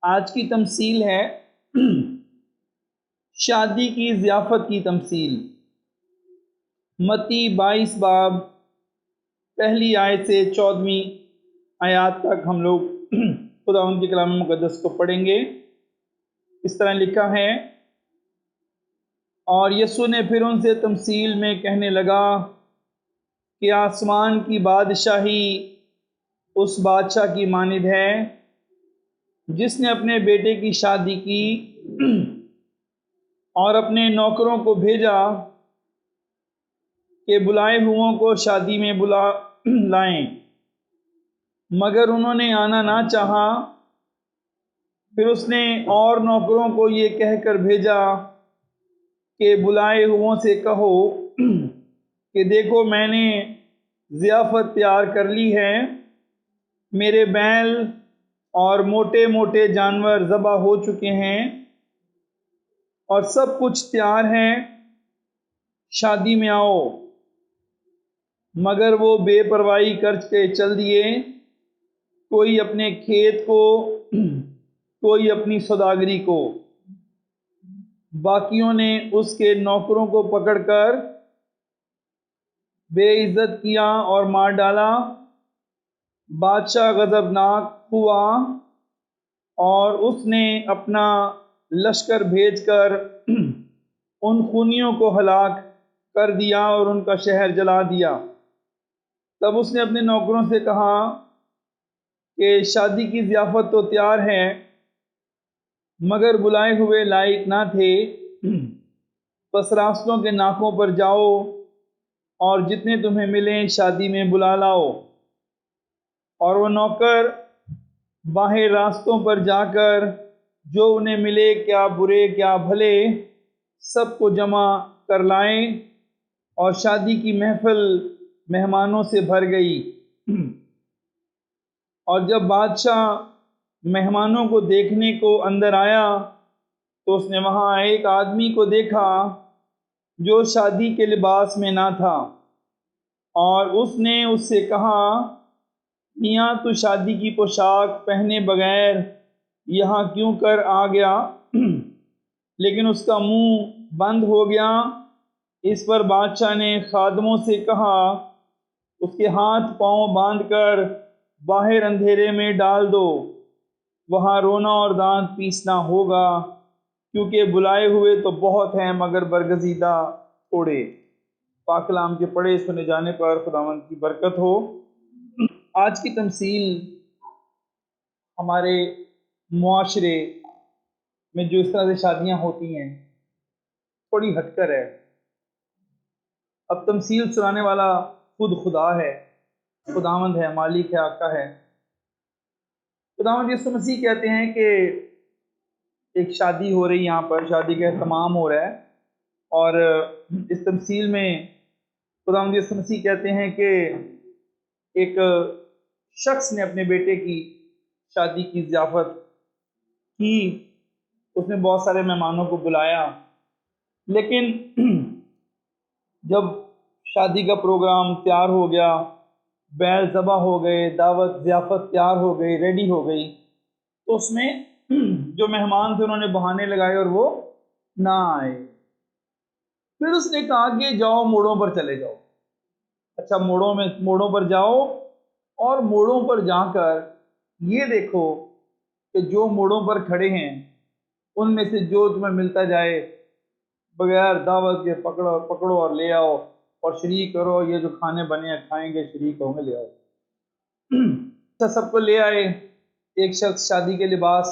आज की तमसील है शादी की ज़ियाफ़त की तमसील। मत्ती 22 बाब पहली आयत से 14वीं आयत तक हम लोग खुदावंद के कलाम मुक़द्दस को पढ़ेंगे। इस तरह लिखा है, और यीशु ने फिर उनसे तमसील में कहने लगा कि आसमान की बादशाही उस बादशाह की मानिद है जिसने अपने बेटे की शादी की और अपने नौकरों को भेजा कि बुलाए हुओं को शादी में बुला लाएं, मगर उन्होंने आना ना चाहा। फिर उसने और नौकरों को ये कहकर भेजा कि बुलाए हुओं से कहो कि देखो, मैंने ज़ियाफ़त तैयार कर ली है, मेरे बैल और मोटे मोटे जानवर ज़बह हो चुके हैं और सब कुछ तैयार है, शादी में आओ। मगर वो बेपरवाही करके चल दिए, कोई अपने खेत को, कोई अपनी सौदागरी को। बाकियों ने उसके नौकरों को पकड़कर बेइज्जत किया और मार डाला। बादशाह गज़बनाक हुआ और उसने अपना लश्कर भेजकर उन खूनियों को हलाक कर दिया और उनका शहर जला दिया। तब उसने अपने नौकरों से कहा कि शादी की ज़ियाफ़त तो तैयार है, मगर बुलाए हुए लायक ना थे। बस रास्तों के नाकों पर जाओ और जितने तुम्हें मिलें शादी में बुला लाओ। और वो नौकर बाहर रास्तों पर जाकर जो उन्हें मिले, क्या बुरे क्या भले, सबको जमा कर लाएं, और शादी की महफिल मेहमानों से भर गई। और जब बादशाह मेहमानों को देखने को अंदर आया तो उसने वहाँ एक आदमी को देखा जो शादी के लिबास में ना था, और उसने उससे कहा, मियाँ, तू शादी की पोशाक पहने बगैर यहाँ क्यों कर आ गया? लेकिन उसका मुंह बंद हो गया। इस पर बादशाह ने खादमों से कहा, उसके हाथ पांव बांधकर बाहर अंधेरे में डाल दो, वहाँ रोना और दांत पीसना होगा, क्योंकि बुलाए हुए तो बहुत हैं मगर बरगजीदा थोड़े। पाक कलाम के पढ़े सुने जाने पर खुदावंद की बरकत हो। आज की तमसील हमारे मुआशरे में जो इस तरह से शादियाँ होती हैं थोड़ी हटकर है। अब तमसील सुनाने वाला खुद खुदा है, खुदावंद है, मालिक है, आका है। खुदावंद यीशु मसीह कहते हैं कि एक शादी हो रही, यहाँ पर शादी का एहतमाम हो रहा है, और इस तमसील में खुदावंद यीशु मसीह कहते हैं कि एक शख्स ने अपने बेटे की शादी की ज़ियाफ़त की। उसने बहुत सारे मेहमानों को बुलाया, लेकिन जब शादी का प्रोग्राम तैयार हो गया, बैल ज़बह हो गए, दावत ज़ियाफ़त तैयार हो गई, रेडी हो गई, तो उसमें जो मेहमान थे उन्होंने बहाने लगाए और वो ना आए। फिर उसने कहा कि जाओ, मोड़ों पर चले जाओ। अच्छा, मोड़ों पर जाओ, और मोड़ों पर जाकर ये देखो कि जो मोड़ों पर खड़े हैं उनमें से जो तुम्हें मिलता जाए, बगैर दावत के पकड़ो पकड़ो और ले आओ, और शरीक करो। ये जो खाने बने हैं खाएंगे, शरीक होंगे, ले आओ। तो सबको ले आए। एक शख्स शादी के लिबास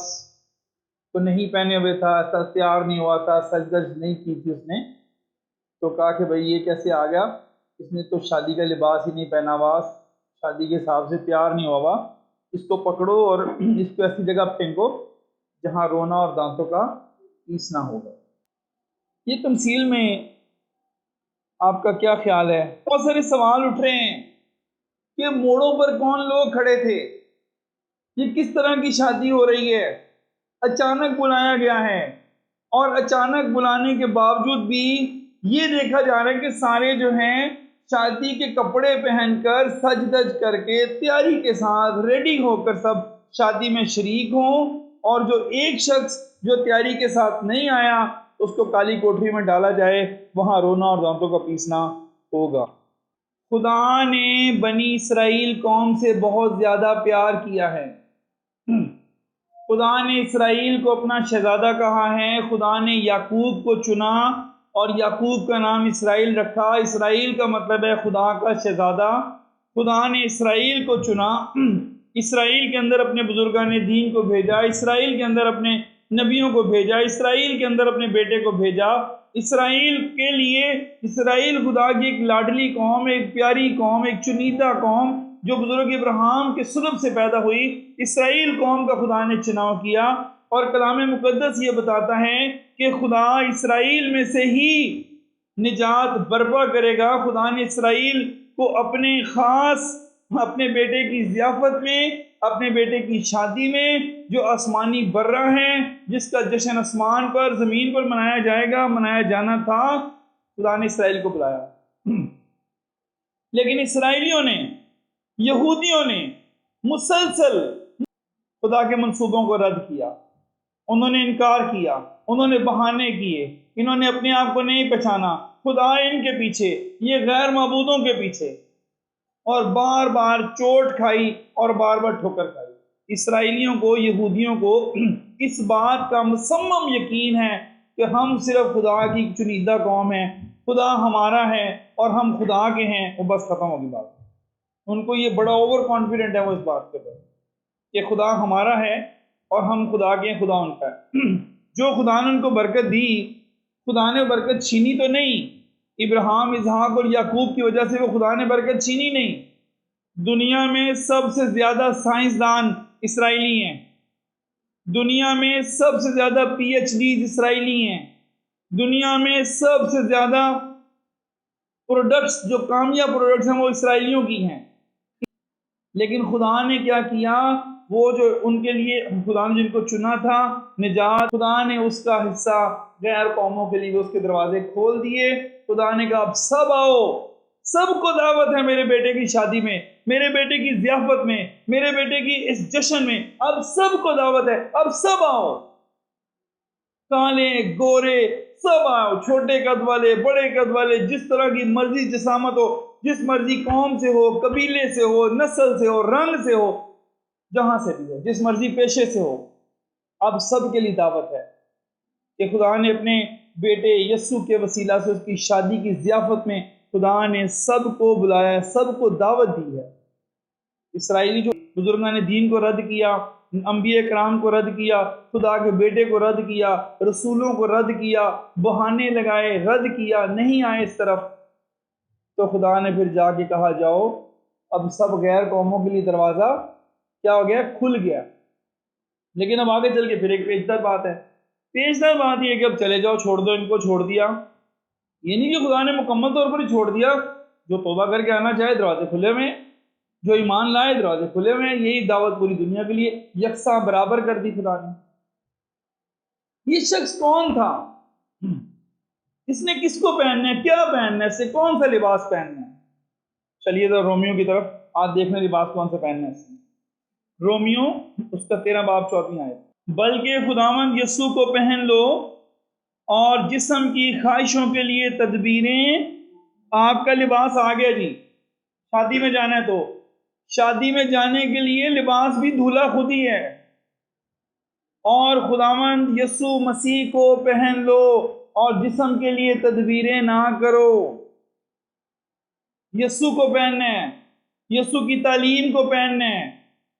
को नहीं पहने हुए था, ऐसा तैयार नहीं हुआ था, सजदज नहीं की थी उसने। तो कहा कि भाई ये कैसे आ गया, इसने तो शादी का लिबास ही नहीं पहना हुआ, शादी के हिसाब से तैयार नहीं हुआ हुआ। इसको पकड़ो और इसको ऐसी जगह फेंको जहाँ रोना और दांतों का पीसना होगा। ये तमसील में आपका क्या ख्याल है? बहुत सारे सवाल उठ रहे हैं कि मोड़ों पर कौन लोग खड़े थे, ये किस तरह की शादी हो रही है, अचानक बुलाया गया है, और अचानक बुलाने के बावजूद भी ये देखा जा रहा है कि सारे जो हैं शादी के कपड़े पहनकर, सज धज करके, तैयारी के साथ रेडी होकर सब शादी में शरीक हों, और जो एक शख्स जो तैयारी के साथ नहीं आया उसको काली कोठरी में डाला जाए, वहाँ रोना और दांतों का पीसना होगा। खुदा ने बनी इसराइल कौम से बहुत ज़्यादा प्यार किया है। खुदा ने इसराइल को अपना शहजादा कहा है। खुदा ने याकूब को चुना और याकूब का नाम इसराइल रखा। इसराइल का मतलब है खुदा का शहजादा। खुदा ने इसराइल को चुना, इसराइल के अंदर अपने बुजुर्गान दीन को भेजा, इसराइल के अंदर अपने नबियों को भेजा, इसराइल के अंदर अपने बेटे को भेजा। इसराइल के लिए, इसराइल खुदा की एक लाडली कौम, एक प्यारी कौम, एक चुनीदा कौम जो बुजुर्ग इब्राहिम के सुलब से पैदा हुई, इसराइल कौम का खुदा ने चुनाव किया। और कलाम मुकद्दस ये बताता है कि खुदा इसराइल में से ही निजात बर्पा करेगा। खुदा ने इसराइल को अपने ख़ास अपने बेटे की ज़ियाफ़त में, अपने बेटे की शादी में, जो आसमानी बर्रा है जिसका जश्न आसमान पर ज़मीन पर मनाया जाएगा, मनाया जाना था, खुदा ने इसराइल को बुलाया। लेकिन इसराइलियों ने, यहूदियों ने मुसलसल खुदा के मंसूबों को रद्द किया। उन्होंने इनकार किया, उन्होंने बहाने किए, इन्होंने अपने आप को नहीं पहचाना। खुदा इनके पीछे, ये गैर माबूदों के पीछे, और बार बार चोट खाई और बार बार ठोकर खाई। इसराइलियों को, यहूदियों को इस बात का मुसम्मम यकीन है कि हम सिर्फ खुदा की चुनीदा कौम है, खुदा हमारा है और हम खुदा के हैं, वो बस खत्म होगी बात। उनको ये बड़ा ओवर कॉन्फिडेंट है वो इस बात के ऊपर कि खुदा हमारा है और हम खुदा के हैं, खुदा उनका है। जो खुदा ने उनको बरकत दी, खुदा ने बरकत छीनी तो नहीं। इब्राहिम, इसहाक और याकूब की वजह से वो खुदा ने बरकत छीनी नहीं। दुनिया में सबसे ज़्यादा साइंसदान इसराइली हैं, दुनिया में सबसे ज़्यादा PhD इसराइली हैं, दुनिया में सबसे ज़्यादा प्रोडक्ट्स, जो कामयाब प्रोडक्ट्स हैं, वो इसराइलियों की हैं। लेकिन खुदा ने क्या किया, वो जो उनके लिए खुदा ने जिनको चुना था निजात, खुदा ने उसका हिस्सा गैर कौमों के लिए उसके दरवाजे खोल दिए। खुदा ने कहा अब सब आओ, सबको दावत है मेरे बेटे की शादी में, मेरे बेटे की ज़ियाफ़त में, मेरे बेटे की इस जश्न में, अब सबको दावत है, अब सब आओ, काले गोरे सब आओ, छोटे कद वाले, बड़े कद वाले, जिस तरह की मर्जी जिसामत हो, जिस मर्जी कौम से हो, कबीले से हो, नस्ल से हो, रंग से हो, जहां से भी हो, जिस मर्जी पेशे से हो, अब सब के लिए दावत है कि खुदा ने अपने बेटे यस्सु के वसीला से उसकी शादी की ज़ियाफ़त में खुदा ने सबको बुलाया, सबको दावत दी है। इसराइली जो बुजुर्गान दीन को रद्द किया, अंबिया कराम को रद्द किया, खुदा के बेटे को रद्द किया, रसूलों को रद्द किया, बहाने लगाए, रद्द किया, नहीं आए इस तरफ, तो खुदा ने फिर जाके कहा जाओ, अब सब गैर कौमों के लिए दरवाज़ा क्या हो गया, खुल गया। लेकिन अब आगे चल के फिर एक पेचदार बात है। पेचदार बात यह है कि अब चले जाओ, छोड़ दो इनको, छोड़ दिया। ये नहीं कि खुदा ने मुकम्मल तौर पर ही छोड़ दिया। जो तौबा करके आना चाहे दरवाजे खुले हुए हैं, जो ईमान लाए दरवाजे खुले हुए हैं। यही दावत पूरी दुनिया के लिए यकसा बराबर कर दी खुदा ने। ये शख्स कौन था, इसने किसको पहनना है, क्या पहनना है, इससे कौन सा लिबास पहनना है? चलिए तो रोमियो की तरफ आज देखने लिबास कौन सा पहनना है इसने। रोमियो उसका 13 बाब 14 आयत, बल्कि खुदावंद यस्सु को पहन लो और जिस्म की ख्वाहिशों के लिए तदबीरें। आपका लिबास आ गया जी, शादी में जाना है तो शादी में जाने के लिए लिबास भी दूल्हा खुद ही है। और खुदावंद यस्सु मसीह को पहन लो और जिस्म के लिए तदबीरें ना करो। यस्सु को पहनना है, यस्सु की तालीम को पहनना है,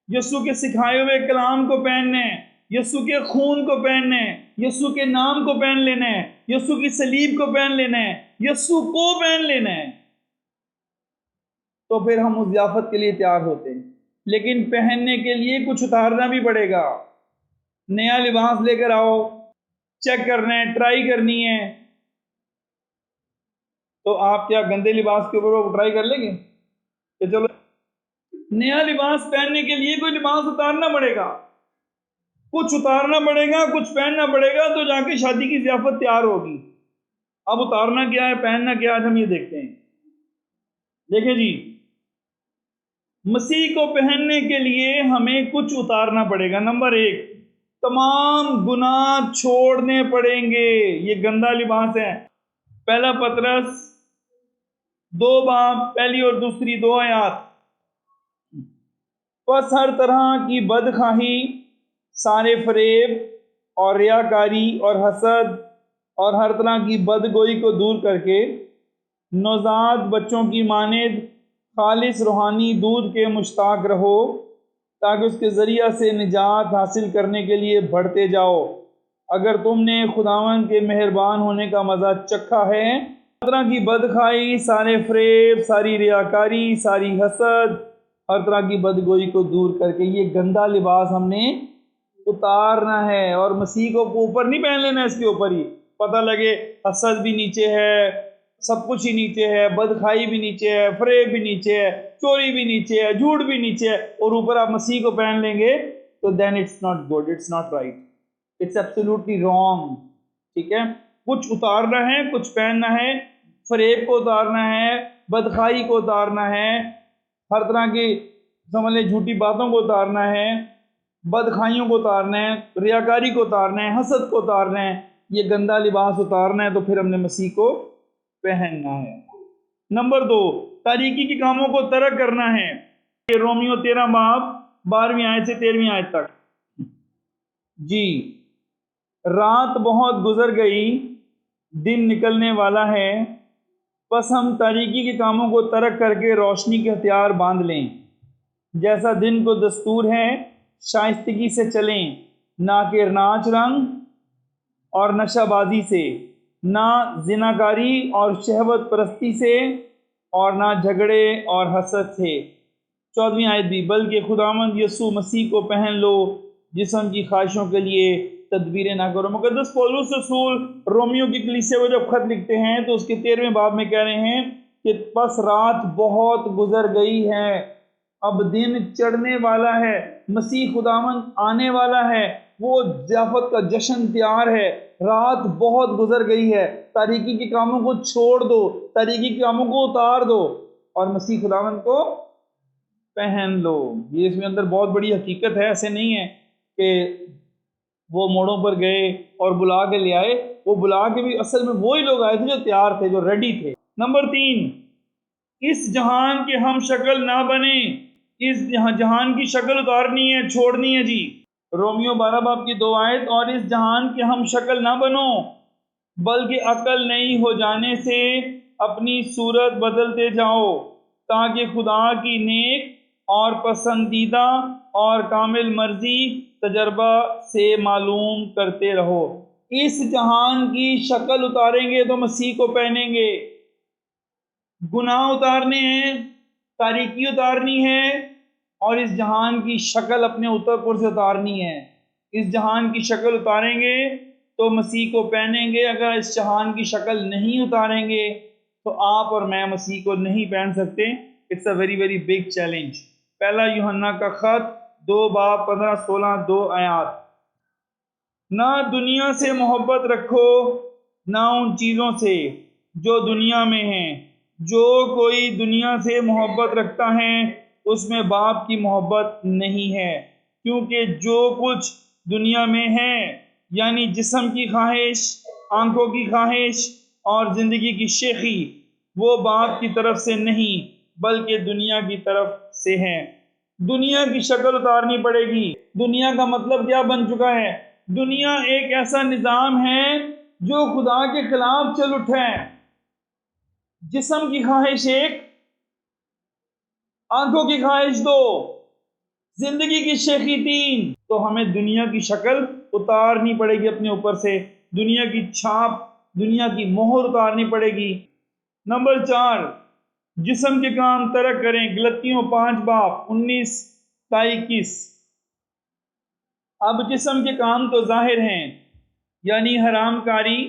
यस्सु के सिखाए हुए कलाम को पहनना है, यस्सु के खून को पहनना है, यस्सु के नाम को पहन लेना है, यस्सु की सलीब को पहन लेना है, यस्सु को पहन लेना है, तो फिर हम उस ज़ियाफ़त के लिए तैयार होते हैं। लेकिन पहनने के लिए कुछ उतारना भी पड़ेगा। नया लिबास लेकर आओ, चेक करना है, ट्राई करनी है, तो आप क्या गंदे लिबास के ऊपर वो ट्राई कर लेंगे कि चलो नया लिबास पहनने के लिए कोई लिबास उतारना पड़ेगा, कुछ उतारना पड़ेगा, कुछ पहनना पड़ेगा, तो जाके शादी की ज़ियाफ़त तैयार होगी। अब उतारना क्या है, पहनना क्या है, हम ये देखते हैं। देखें जी, मसीह को पहनने के लिए हमें कुछ उतारना पड़ेगा। नंबर 1, तमाम गुनाह छोड़ने पड़ेंगे। ये गंदा लिबास है। पहला पतरस 2 बाब पहली और दूसरी 2 आयात। बस हर तरह की बदखाही, सारे फरेब और रियाकारी और हसद और हर तरह की बदगोई को दूर करके नौजाद बच्चों की मानिद खालिस रूहानी दूध के मुश्ताक रहो, ताकि उसके ज़रिया से निजात हासिल करने के लिए बढ़ते जाओ। अगर तुमने खुदावन के मेहरबान होने का मज़ा चखा है। हर तरह की बदखाई, सारे फरेब, सारी रियाकारी, सारी हसद, हर तरह की बदगोई को दूर करके ये गंदा लिबास हमने उतारना है। और मसीह को ऊपर नहीं पहन लेना, इसके ऊपर ही पता लगे हसद भी नीचे है, सब कुछ ही नीचे है, बदखाई भी नीचे है, फरेब भी नीचे है, चोरी भी नीचे है, झूठ भी नीचे है, और ऊपर आप मसीह को पहन लेंगे तो then it's not good, it's not right, it's absolutely wrong. ठीक है, कुछ उतारना है, कुछ पहनना है। फरेब को उतारना है, बदखाई को उतारना है, हर तरह की समझ लें झूठी बातों को उतारना है, बदखाइयों को उतारना है, रियाकारी को उतारना है, हसद को उतारना है। ये गंदा लिबास उतारना है तो फिर हमने मसीह को पहनना है। नंबर 2, तारीकी के कामों को तर्क करना है। ये रोमियो 13 बाब 12वीं आयत से 13वीं आयत तक। जी, रात बहुत गुजर गई, दिन निकलने वाला है, बस हम तारीकी के कामों को तर्क करके रोशनी के हथियार बांध लें। जैसा दिन को दस्तूर है शाइस्तगी से चलें, ना कि नाच रंग और नशाबाजी से, ना जिनाकारी और शहवत परस्ती से, और ना झगड़े और हसद से। 14वीं आयत भी, बल्कि खुदावंद यीशु मसीह को पहन लो, जिस्म की ख्वाहिशों के लिए तदबीरें ना करो। मुकद्दस पौलुस रसूल रोमियो की कलीसिया को जब खत लिखते हैं तो उसके 13वें बाब में कह रहे हैं कि बस रात बहुत गुजर गई है, अब दिन चढ़ने वाला है, मसीह खुदावंद आने वाला है, वो ज़ियाफत का जश्न तैयार है। रात बहुत गुजर गई है, तारीकी के कामों को छोड़ दो, तारीकी के कामों को उतार दो और मसीह खुदावंद को पहन लो। ये इसमें अंदर बहुत बड़ी हकीकत है। ऐसे नहीं है कि वो मोड़ों पर गए और बुला के ले आए, वो बुला के भी असल में वही लोग आए थे जो तैयार थे, जो रेडी थे। नंबर 3, इस जहान के हम शक्ल ना बने, इस जहान की शक्ल उतारनी है, छोड़नी है जी। रोमियो 12 बाब की 2 आयत, और इस जहान के हम शक्ल ना बनो, बल्कि अकल नई हो जाने से अपनी सूरत बदलते जाओ, ताकि खुदा की नेक और पसंदीदा और कामिल मर्जी तजर्बा से मालूम करते रहो। इस जहान की शक्ल उतारेंगे तो मसीह को पहनेंगे। गुनाह उतारने हैं, तारीकी उतारनी है, और इस जहान की शक्ल अपने उत्तरपुर से उतारनी है। इस जहान की शक्ल उतारेंगे तो मसीह को पहनेंगे। अगर इस जहान की शक्ल नहीं उतारेंगे तो आप और मैं मसीह को नहीं पहन सकते। It's a very very big challenge. पहला यूहन्ना का खत 2 बाब 15-16 2 आयात। ना दुनिया से मोहब्बत रखो, ना उन चीज़ों से जो दुनिया में हैं। जो कोई दुनिया से मोहब्बत रखता है उसमें बाप की मोहब्बत नहीं है, क्योंकि जो कुछ दुनिया में है, यानी जिस्म की ख्वाहिश, आंखों की ख्वाहिश और ज़िंदगी की शेखी, वो बाप की तरफ से नहीं बल्कि दुनिया की तरफ से है। दुनिया की शक्ल उतारनी पड़ेगी। दुनिया का मतलब क्या बन चुका है? दुनिया एक ऐसा निज़ाम है जो खुदा के खिलाफ चल उठा है। जिस्म की ख्वाहिश एक, आंखों की ख्वाहिश 2, जिंदगी की शेखी 3। तो हमें दुनिया की शक्ल उतारनी पड़ेगी अपने ऊपर से, दुनिया की छाप, दुनिया की मोहर उतारनी पड़ेगी। नंबर 4, जिस्म के काम तर्क करें। गलतियों 5 बाब 19-21। अब जिस्म के काम तो जाहिर हैं, यानी हरामकारी,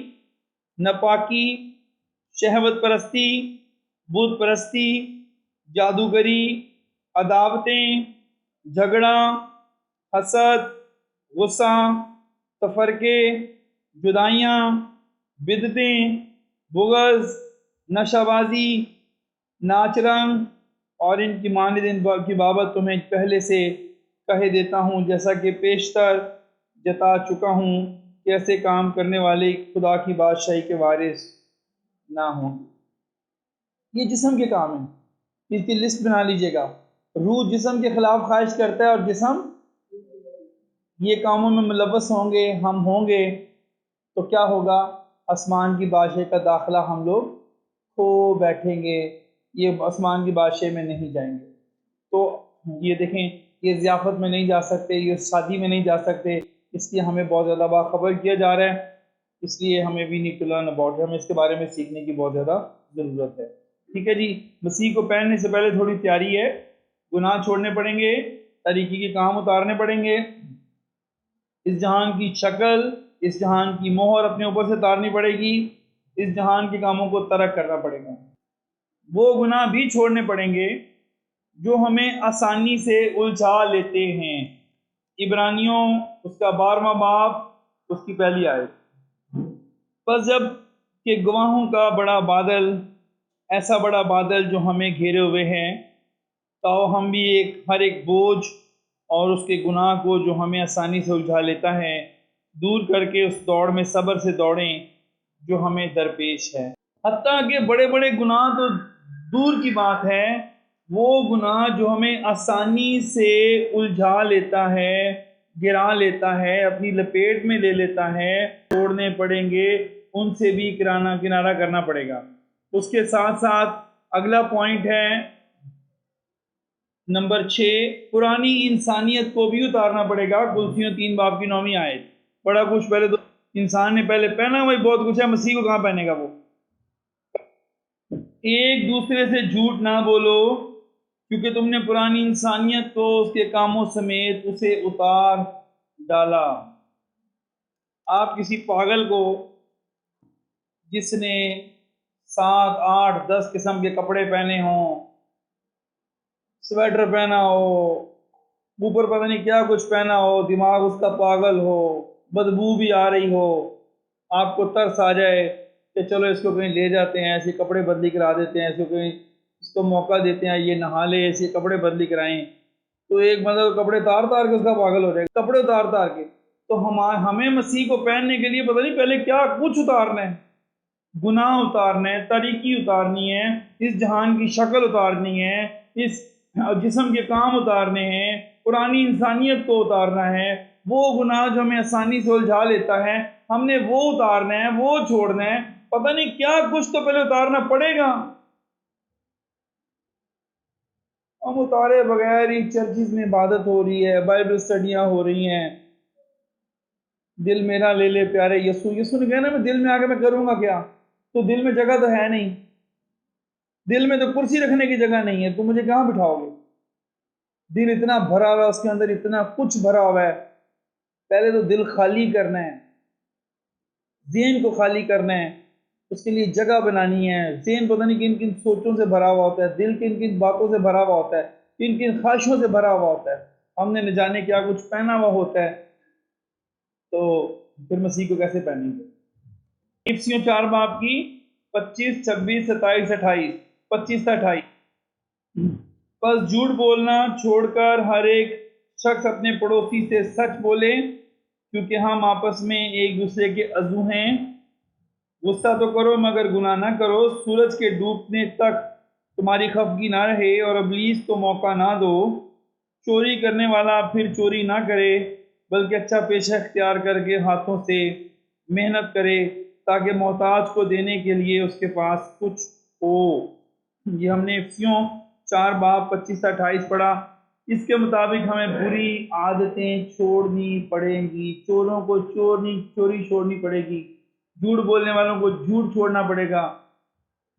नापाकी, शहवत परस्ती, बुत परस्ती, जादूगरी, अदावतें, झगड़ा, हसद, गुस्सा, तफरके, जुदाइयाँ, बिदतें, बुग़्ज़, नशाबाजी, नाच रंग और इनकी मानिद की बाबत तुम्हें पहले से कहे देता हूँ, जैसा कि पेशतर जता चुका हूँ कि ऐसे काम करने वाले खुदा की बादशाही के वारिस ना होंगे। ये जिस्म के काम हैं, इसकी लिस्ट बना लीजिएगा। रूह जिस्म के खिलाफ ख्वाहिश करता है और जिस्म ये कामों में मुलव्वस होंगे, हम होंगे तो क्या होगा? आसमान की बादशाही का दाखिला हम लोग खो बैठेंगे, ये आसमान की बादशाही में नहीं जाएंगे। तो ये देखें, ये ज़ियाफ़त में नहीं जा सकते, ये शादी में नहीं जा सकते, इसलिए हमें बहुत ज़्यादा बाखबर किया जा रहा है। इसलिए हमें we need to learn about, हमें इसके बारे में सीखने की बहुत ज़्यादा ज़रूरत है। ठीक है जी, मसीह को पहनने से पहले थोड़ी तैयारी है। गुनाह छोड़ने पड़ेंगे, तरीक़ी के काम उतारने पड़ेंगे, इस जहान की शक्ल, इस जहान की मोहर अपने ऊपर से उतारनी पड़ेगी, इस जहान के कामों को तर्क करना पड़ेगा। वो गुनाह भी छोड़ने पड़ेंगे जो हमें आसानी से उलझा लेते हैं। इब्रानियों उसका 12वां बाब उसकी पहली आयत। बस जब के गवाहों का बड़ा बादल, ऐसा बड़ा बादल जो हमें घेरे हुए हैं, तो हम भी हर एक बोझ और उसके गुनाह को जो हमें आसानी से उलझा लेता है, दूर करके उस दौड़ में सब्र से दौड़ें जो हमें दरपेश है। हत्ता कि बड़े बड़े गुनाह तो दूर की बात है, वो गुनाह जो हमें आसानी से उलझा लेता है, गिरा लेता है, अपनी लपेट में ले लेता है, छोड़ने पड़ेंगे, उनसे भी किनारा करना पड़ेगा। उसके साथ साथ अगला पॉइंट है नंबर 6, पुरानी इंसानियत को भी उतारना पड़ेगा। कुल्सियों 3 बाब की 9वीं आयत। बड़ा कुछ पहले तो इंसान ने पहले पहना, वही बहुत कुछ है, मसीह को कहाँ पहनेगा वो? एक दूसरे से झूठ ना बोलो, क्योंकि तुमने पुरानी इंसानियत को उसके कामों समेत उसे उतार डाला। आप किसी पागल को जिसने 7, 8, 10 किस्म के कपड़े पहने हों, स्वेटर पहना हो, ऊपर पता नहीं क्या कुछ पहना हो, दिमाग उसका पागल हो, बदबू भी आ रही हो, आपको तरस आ जाए कि चलो इसको कहीं ले जाते हैं, ऐसे कपड़े बदली करा देते हैं, इसको कहीं इसको मौका देते हैं, ये नहा ले, ऐसे कपड़े बदली कराएं, तो एक मतलब कपड़े तार तार के उसका पागल हो जाएगा, कपड़े उतार तार के। तो हमें मसीह को पहनने के लिए पता नहीं पहले क्या कुछ उतारना है, गुनाह उतारना है, तरीकी उतारनी है, इस जहान की शक्ल उतारनी है, इस जिस्म के काम उतारने हैं, पुरानी इंसानियत को उतारना है। वो गुनाह जो हमें आसानी से उलझा लेता है, हमने वो उतारना है, वो छोड़ना है। पता नहीं क्या कुछ तो पहले उतारना पड़ेगा। हम उतारे बगैर ही चर्चिस में इबादत हो रही है, बाइबल स्टडियाँ हो रही हैं। दिल मेरा ले ले प्यारे यीशु, यीशु ने कहा ना, मैं दिल में आके मैं करूँगा क्या? तो दिल में जगह तो है नहीं, दिल में तो कुर्सी रखने की जगह नहीं है, तुम मुझे कहाँ बिठाओगे? दिल इतना भरा हुआ है, उसके अंदर इतना कुछ भरा हुआ है। पहले तो दिल खाली करना है, ज़हन को खाली करना है, उसके लिए जगह बनानी है। ज़हन पता नहीं किन किन सोचों से भरा हुआ होता है, दिल किन किन बातों से भरा हुआ होता है, किन किन ख्वाहिशों से भरा हुआ होता है। हमने न जाने क्या कुछ पहना हुआ होता है, तो फिर मसीह को कैसे पहनेंगे? इफ्सियों 4 बाब की 25, 26, 27, 28, 25 से 28। बस झूठ बोलना छोड़कर हर एक शख्स अपने पड़ोसी से सच बोले, क्योंकि हम आपस में एक दूसरे के अज़ू हैं। गुस्सा तो करो मगर गुनाह ना करो, सूरज के डूबने तक तुम्हारी खफगी ना रहे और इब्लीस को मौका ना दो। चोरी करने वाला फिर चोरी ना करे, बल्कि अच्छा पेशा इख्तियार करके हाथों से मेहनत करे, ताकि मोहताज को देने के लिए उसके पास कुछ हो। ये हमने इफ्सियों 4 बाब 25 से 28 पढ़ा। इसके मुताबिक हमें बुरी आदतें छोड़नी पड़ेंगी, चोरों को चोरी छोड़नी पड़ेगी, झूठ बोलने वालों को झूठ छोड़ना पड़ेगा,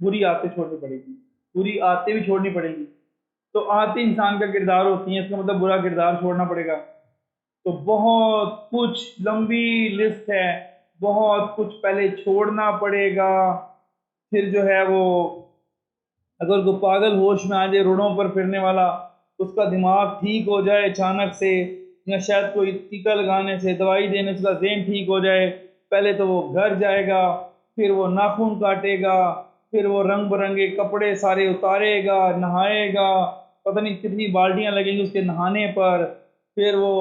बुरी आदतें छोड़नी पड़ेगी, बुरी आदतें भी छोड़नी पड़ेगी। तो आदतें इंसान का किरदार होती हैं, इसका मतलब बुरा किरदार छोड़ना पड़ेगा। तो बहुत कुछ लंबी लिस्ट है, बहुत कुछ पहले छोड़ना पड़ेगा। फिर जो है वो, अगर कोई पागल होश में आ जाए, रोडों पर फिरने वाला, उसका दिमाग ठीक हो जाए अचानक से, या शायद कोई टीका लगाने से, दवाई देने से उसका ज़हन ठीक हो जाए, पहले तो वो घर जाएगा, फिर वो नाखून काटेगा, फिर वो रंग बिरंगे कपड़े सारे उतारेगा, नहाएगा, पता नहीं कितनी बाल्टियाँ लगेंगी उसके नहाने पर, फिर वो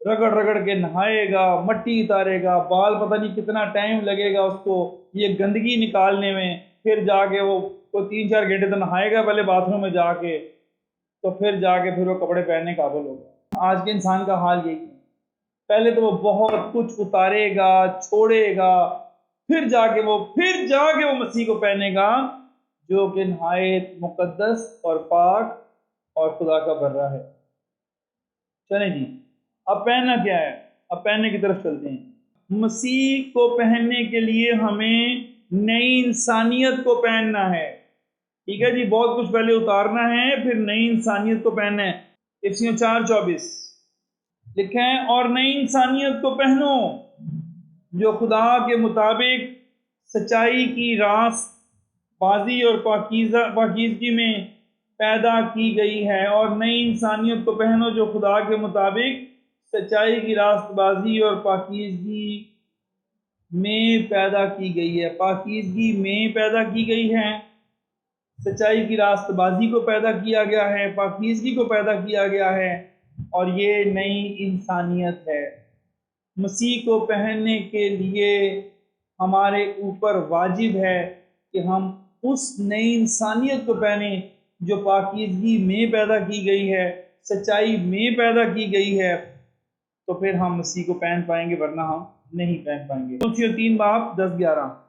रगड़ रगड़ के नहाएगा, मट्टी उतारेगा, बाल पता नहीं कितना टाइम लगेगा उसको ये गंदगी निकालने में, फिर जाके वो 3-4 घंटे तो नहाएगा पहले बाथरूम में जाके, तो फिर वो कपड़े पहनने काबिल होगा। आज के इंसान का हाल यही है, पहले तो वो बहुत कुछ उतारेगा, छोड़ेगा, फिर जाके वो मसीह को पहनेगा जो कि नहायत मुकद्दस और पाक और खुदा का बर्रा है। चलें जी, अब पहनना क्या है, अब पहनने की तरफ चलते हैं। मसीह को पहनने के लिए हमें नई इंसानियत को पहनना है। ठीक है जी, बहुत कुछ पहले उतारना है, फिर नई इंसानियत को पहनना है। इफिसियों 4:24 लिखे हैं, और नई इंसानियत को पहनो जो खुदा के मुताबिक सच्चाई की रास्त बाजी और पाकीज़गी में पैदा की गई है। और नई इंसानियत को पहनो जो खुदा के मुताबिक सच्चाई की रास्तबाजी और पाकीज़गी में पैदा की गई है। पाकीज़गी में पैदा की गई है, सच्चाई की रास्तबाजी को पैदा किया गया है, पाकीज़गी को पैदा किया गया है, और ये नई इंसानियत है। मसीह को पहनने के लिए हमारे ऊपर वाजिब है कि हम उस नई इंसानियत को पहने जो पाकीज़गी में पैदा की गई है, सच्चाई में पैदा की गई है, तो फिर हम मसीह को पहन पाएंगे, वरना हम नहीं पहन पाएंगे। 3:10-11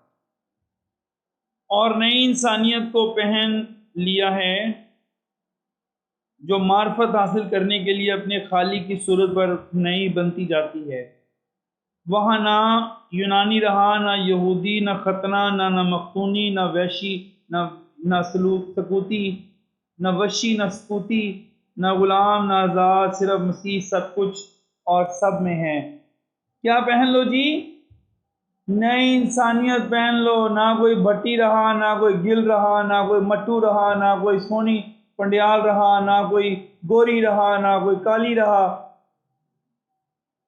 और नई इंसानियत को पहन लिया है जो मार्फत हासिल करने के लिए अपने खाली की सूरत पर नई बनती जाती है। वहाँ ना यूनानी रहा, ना यहूदी, ना खतना, ना मख्तूनी, ना वैशी, ना सकूती, ना वशी, ना सकूती, ना गुलाम, ना आज़ाद, सिर्फ मसीह सब कुछ और सब में है। क्या पहन लो जी? नई इंसानियत पहन लो। ना कोई भट्टी रहा, ना कोई गिल रहा, ना कोई मट्टू रहा, ना कोई सोनी पंडियाल रहा, ना कोई गोरी रहा, ना कोई काली रहा।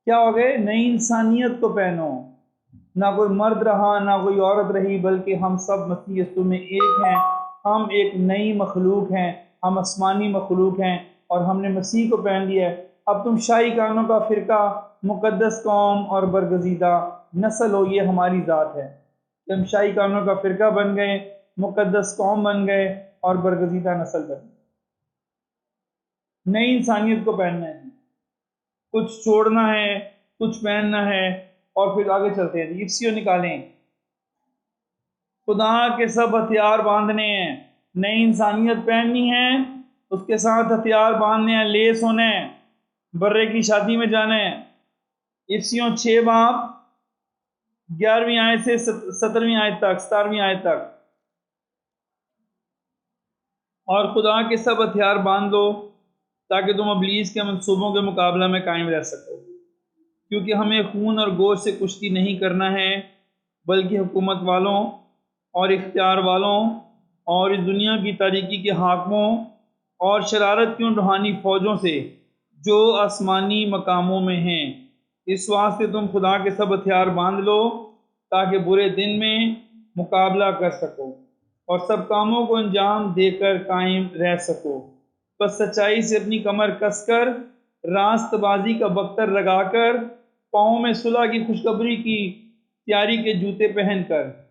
क्या हो गए? नई इंसानियत को पहनो। ना कोई मर्द रहा, ना कोई औरत रही, बल्कि हम सब मसीह यीशु में एक हैं। हम एक नई मखलूक हैं, हम आसमानी मखलूक हैं, और हमने मसीह को पहन लिया है। अब तुम शाही कानों का फ़िरका, मुक़द्दस कौम और बरगज़ीदा नस्ल हो, ये हमारी ज़ात है। हम शाही कानों का फ़िरका बन गए, मुक़द्दस कौम बन गए और बरगज़ीदा नस्ल बन गए। नई इंसानियत को पहनना है, कुछ छोड़ना है, कुछ पहनना है, और फिर आगे चलते हैं। इफ्सियों निकालें, खुदा के सब हथियार बांधने हैं। नई इंसानियत पहननी है, उसके साथ हथियार बांधने हैं, लेस होने हैं, बर्रे की शादी में जाना है। इफ्सियों 6:11 आयत से 17वीं आयत तक, 17वीं आयत तक। और खुदा के सब हथियार बांध लो ताकि तुम इब्लीस के मंसूबों के मुकाबला में कायम रह सको, क्योंकि हमें खून और गोश्त से कुश्ती नहीं करना है, बल्कि हुकूमत वालों और इख्तियार वालों और इस दुनिया की तारीकी के हाकिमों और शरारत की उन रूहानी फ़ौजों से जो आसमानी मकामों में हैं। इस वास्ते तुम खुदा के सब हथियार बांध लो ताकि बुरे दिन में मुकाबला कर सको और सब कामों को अंजाम देकर कायम रह सको। बस सच्चाई से अपनी कमर कसकर, रास्तबाजी का बख्तर लगाकर, पाँव में सुलह की खुशखबरी की तैयारी के जूते पहनकर,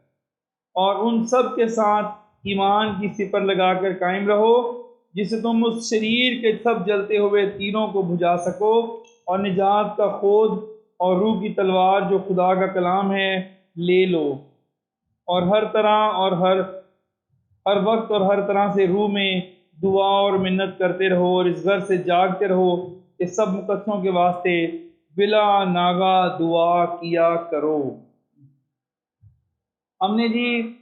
और उन सब के साथ ईमान की सिपर लगाकर कायम रहो, जिससे तुम उस शरीर के सब जलते हुए तीरों को बुझा सको और निजात का खोद और रूह की तलवार जो खुदा का कलाम है ले लो, और हर तरह और हर वक्त और हर तरह से रूह में दुआ और मिन्नत करते रहो, और इस घर से जागते रहो कि सब मुकद्दसों के वास्ते बिला नागा दुआ किया करो। हमने जी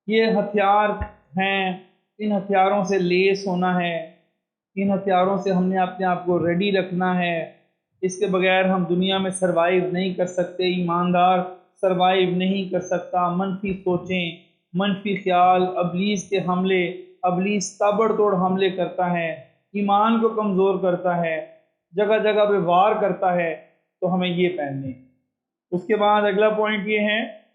ये हथियार हैं, इन हथियारों से लेस होना है, इन हथियारों से हमने अपने आप को रेडी रखना है। इसके बगैर हम दुनिया में सरवाइव नहीं कर सकते। ईमानदार सरवाइव नहीं कर सकता। मनफी सोचें, मनफी ख्याल, अबलीस के हमले, अबलीस ताबड़तोड़ हमले करता है, ईमान को कमज़ोर करता है, जगह जगह पे वार करता है। तो हमें ये पहनने। उसके बाद अगला पॉइंट ये है,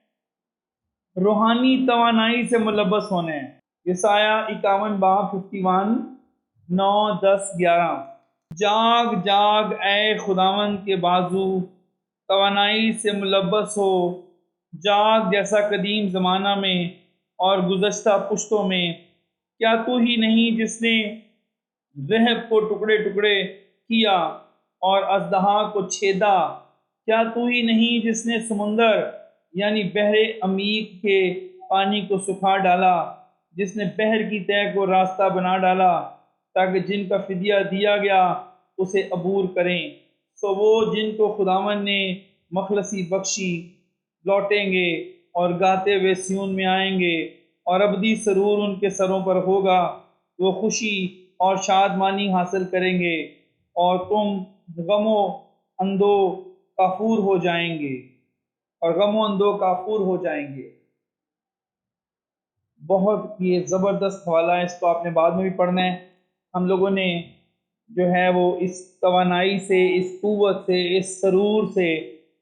रूहानी तवानाई से मुलब्बस होने हैं। यसाया 51:51, 9, 10, 11। जाग जाग ए खुदावन के बाजू, तवानाई से मुलब्बस हो। जाग जैसा कदीम ज़माना में और गुज़श्ता पुश्तों में। क्या तू ही नहीं जिसने रहब को टुकड़े टुकड़े किया और अजदहा को छेदा? क्या तू ही नहीं जिसने समुंदर यानी बहरे अमीक के पानी को सुखा डाला, जिसने बहर की तह को रास्ता बना डाला ताकि जिनका फिदिया दिया गया उसे अबूर करें। सो वो जिनको खुदावन ने मखलसी बख्शी लौटेंगे और गाते हुए सियून में आएंगे और अबदी सरूर उनके सरों पर होगा। वो खुशी और शादमानी हासिल करेंगे और तुम गमो अंदो काफूर हो जाएंगे और गमो अंदो काफूर हो जाएंगे। बहुत ये ज़बरदस्त हवाला है, इसको आपने बाद में भी पढ़ना है। हम लोगों ने जो है वो इस तवानाई से, इस क़ुव्वत से, इस सरूर से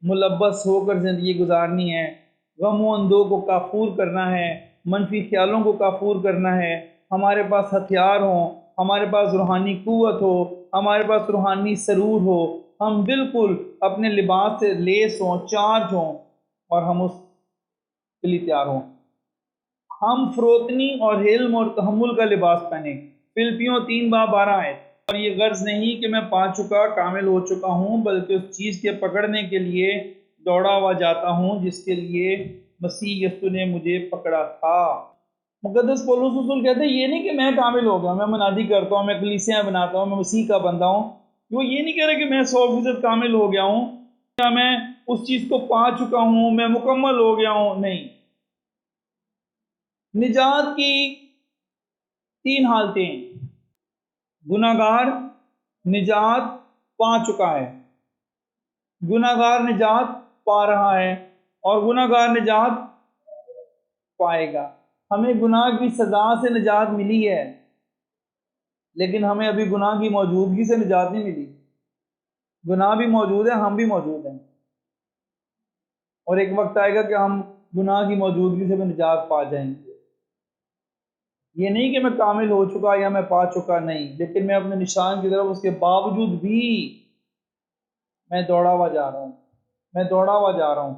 मुलब्बस होकर ज़िंदगी गुजारनी है। गम व अंदों को काफूर करना है, मनफी ख्यालों को काफूर करना है। हमारे पास हथियार हों, हमारे पास रूहानी क़ुव्वत हो, हमारे पास रूहानी सरूर हो, हम बिल्कुल अपने लिबास से लेस हों, चार्ज हों और हम उसके लिए तैयार हों। हम फ़रोतनी और हिल्म और तहम्मुल का लिबास पहने। फिलिपियों 3:12 है। और ये गर्ज नहीं कि मैं पा चुका, कामिल हो चुका हूँ, बल्कि उस चीज़ के पकड़ने के लिए दौड़ा हुआ जाता हूँ जिसके लिए मसीह यीशु ने मुझे पकड़ा था। मुक़द्दस पौलुस रसूल कहते हैं ये नहीं कि मैं कामिल हो गया, मैं मनादी करता हूँ, मैं कलीसियाँ बनाता हूँ, मैं मसीह का बंदा हूँ। वो ये नहीं कह रहे कि मैं 100% कामिल हो गया हूँ या मैं उस चीज़ को पा चुका हूँ, मैं मुकम्मल हो गया हूँ। नहीं, निजात की 3 हालतें। गुनाहगार निजात पा चुका है, गुनाहगार निजात पा रहा है और गुनाहगार निजात पाएगा। हमें गुनाह की सज़ा से निजात मिली है, लेकिन हमें अभी गुनाह की मौजूदगी से निजात नहीं मिली। गुनाह भी मौजूद है, हम भी मौजूद हैं और एक वक्त आएगा कि हम गुनाह की मौजूदगी से भी निजात पा जाएंगे। ये नहीं कि मैं कामिल हो चुका या मैं पा चुका, नहीं, लेकिन मैं अपने निशान की तरफ उसके बावजूद भी मैं दौड़ा हुआ जा रहा हूँ, मैं दौड़ा हुआ जा रहा हूँ,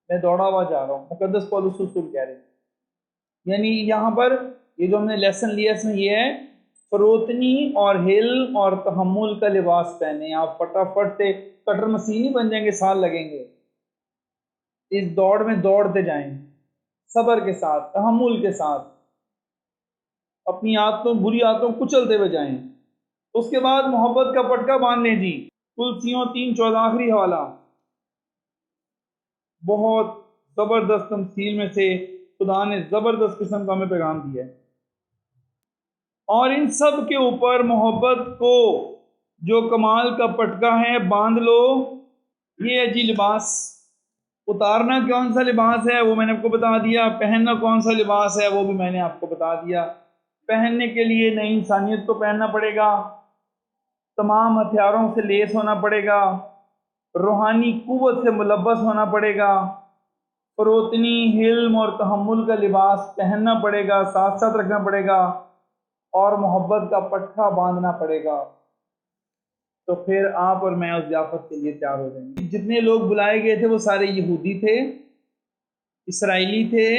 मैं दौड़ा हुआ जा रहा हूँ। मुक़द्दस पौलुस रसूल कह रहे हैं। यानी यहाँ पर ये जो हमने लेसन लिया इसमें ये है, फ़रोतनी और हिल्म और तहम्मुल का लिबास पहने। आप फटाफट से कटर मसीह नहीं बन जाएंगे, साल लगेंगे। इस दौड़ में दौड़ते जाएं, सब्र के साथ, तहम्मुल के साथ, अपनी आदतों, बुरी आदतों को कुचलते हुए जाएं। उसके बाद मोहब्बत का पटका बांध लें जी। तुलसियों 3:14 आखिरी हवाला। बहुत ज़बरदस्त तमसील में से खुदा ने ज़बरदस्त किस्म का हमें पैगाम दिया है। और इन सब के ऊपर मोहब्बत को जो कमाल का पटका है बांध लो। ये है जी लिबास। उतारना कौन सा लिबास है वो मैंने आपको बता दिया, पहनना कौन सा लिबास है वो भी मैंने आपको बता दिया। पहनने के लिए नई इंसानियत को पहनना पड़ेगा, तमाम हथियारों से लेस होना पड़ेगा, रूहानी क़ुव्वत से मुलब्बस होना पड़ेगा, फ़रोतनी, हिल्म और तहम्मुल का लिबास पहनना पड़ेगा, साथ साथ रखना पड़ेगा और मोहब्बत का पट्टा बांधना पड़ेगा। तो फिर आप और मैं उस ज़ियाफ़त के लिए तैयार हो जाएंगे। जितने लोग बुलाए गए थे वो सारे यहूदी थे, इसराइली थे।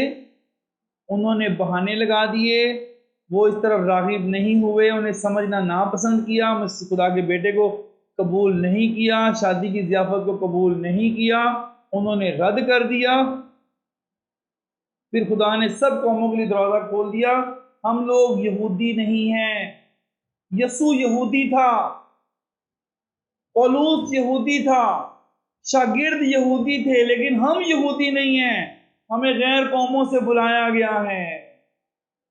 उन्होंने बहाने लगा दिए, वो इस तरफ राग़िब नहीं हुए, उन्हें समझना नापसंद किया, मसीह खुदा के बेटे को कबूल नहीं किया, शादी की ज़ियाफ़त को कबूल नहीं किया, उन्होंने रद्द कर दिया। फिर खुदा ने सब कौमों के लिए दरवाज़ा खोल दिया। हम लोग यहूदी नहीं हैं, यसू यहूदी था, पौलुस यहूदी था, शागिर्द यहूदी थे, लेकिन हम यहूदी नहीं हैं। हमें गैर कौमों से बुलाया गया है,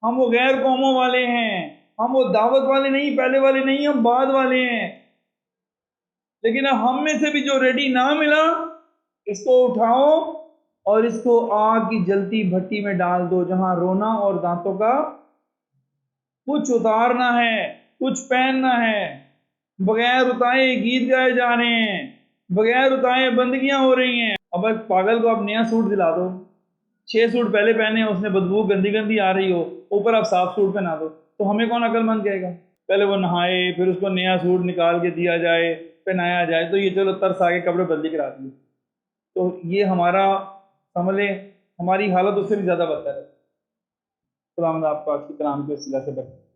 हम वो गैर कौमों वाले हैं। हम वो दावत वाले नहीं, पहले वाले नहीं, हम बाद वाले हैं। लेकिन अब हम में से भी जो रेडी ना मिला, इसको उठाओ और इसको आग की जलती भट्टी में डाल दो, जहां रोना और दांतों का कुछ उतारना है, कुछ पहनना है। बगैर उताए गीत गाए जा रहे हैं, बगैर उताए बंदगियां हो रही हैं। अब एक पागल को आप नया सूट दिला दो, 6 सूट पहले पहने, उसने बदबू गंदी गंदी आ रही हो, ऊपर आप साफ सूट पहना दो, तो हमें कौन अक्लमंद कहेगा? पहले वो नहाए, फिर उसको नया सूट निकाल के दिया जाए, पहनाया जाए, तो ये चलो तरस आगे कपड़े बदली करा दिए। तो ये हमारा समझ लें हमारी हालत उससे भी ज़्यादा बदतर है। खुदावंद आपको आज के कलाम के वसीला से बरकत